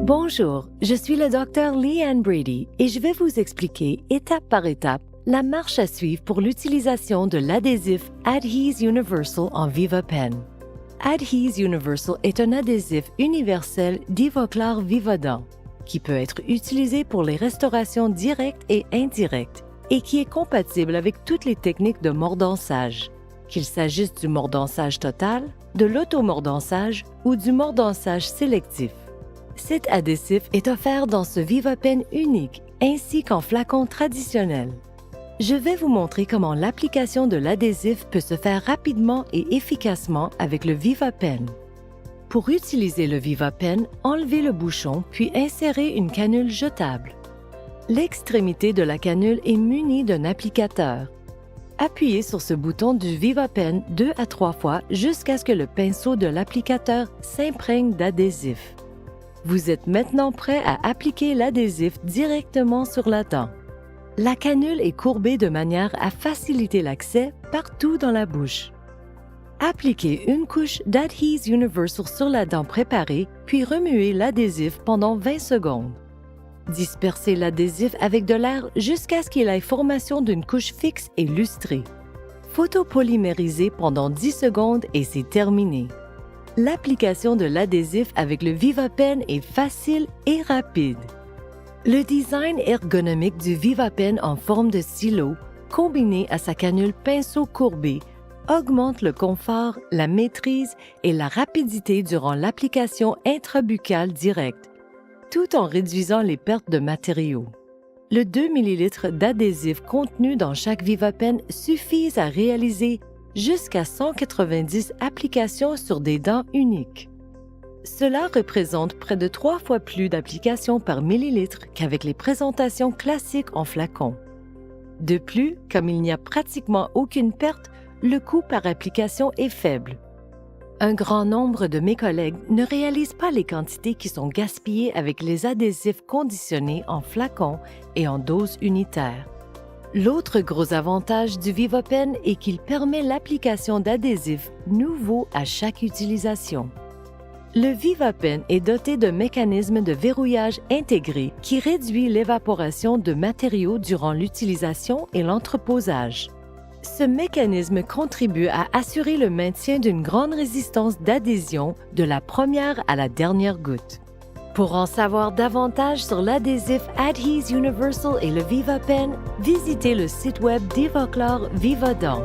Bonjour, je suis le Dr Leanne Brady et je vais vous expliquer étape par étape la marche à suivre pour l'utilisation de l'adhésif Adhese Universal en VivaPen. Adhese Universal est un adhésif universel d'Ivoclar Vivadent qui peut être utilisé pour les restaurations directes et indirectes et qui est compatible avec toutes les techniques de mordançage, qu'il s'agisse du mordançage total, de l'automordançage ou du mordançage sélectif. Cet adhésif est offert dans ce VivaPen unique ainsi qu'en flacon traditionnel. Je vais vous montrer comment l'application de l'adhésif peut se faire rapidement et efficacement avec le VivaPen. Pour utiliser le VivaPen, enlevez le bouchon puis insérez une canule jetable. L'extrémité de la canule est munie d'un applicateur. Appuyez sur ce bouton du VivaPen 2 à 3 fois jusqu'à ce que le pinceau de l'applicateur s'imprègne d'adhésif. Vous êtes maintenant prêt à appliquer l'adhésif directement sur la dent. La canule est courbée de manière à faciliter l'accès partout dans la bouche. Appliquez une couche d'Adhese Universal sur la dent préparée, puis remuez l'adhésif pendant 20 secondes. Dispersez l'adhésif avec de l'air jusqu'à ce qu'il ait formation d'une couche fixe et lustrée. Photopolymériser pendant 10 secondes et c'est terminé. L'application de l'adhésif avec le VivaPen est facile et rapide. Le design ergonomique du VivaPen en forme de stylo, combiné à sa canule pinceau courbée, augmente le confort, la maîtrise et la rapidité durant l'application intrabuccale directe, tout en réduisant les pertes de matériaux. Le 2 ml d'adhésif contenu dans chaque VivaPen suffisent à réaliser jusqu'à 190 applications sur des dents uniques. Cela représente près de 3 fois plus d'applications par millilitre qu'avec les présentations classiques en flacon. De plus, comme il n'y a pratiquement aucune perte, le coût par application est faible. Un grand nombre de mes collègues ne réalisent pas les quantités qui sont gaspillées avec les adhésifs conditionnés en flacon et en doses unitaires. L'autre gros avantage du VivaPen est qu'il permet l'application d'adhésifs nouveaux à chaque utilisation. Le VivaPen est doté d'un mécanisme de verrouillage intégré qui réduit l'évaporation de matériaux durant l'utilisation et l'entreposage. Ce mécanisme contribue à assurer le maintien d'une grande résistance d'adhésion de la première à la dernière goutte. Pour en savoir davantage sur l'adhésif Adhese Universal et le VivaPen, visitez le site web d'Ivoclar Vivadent.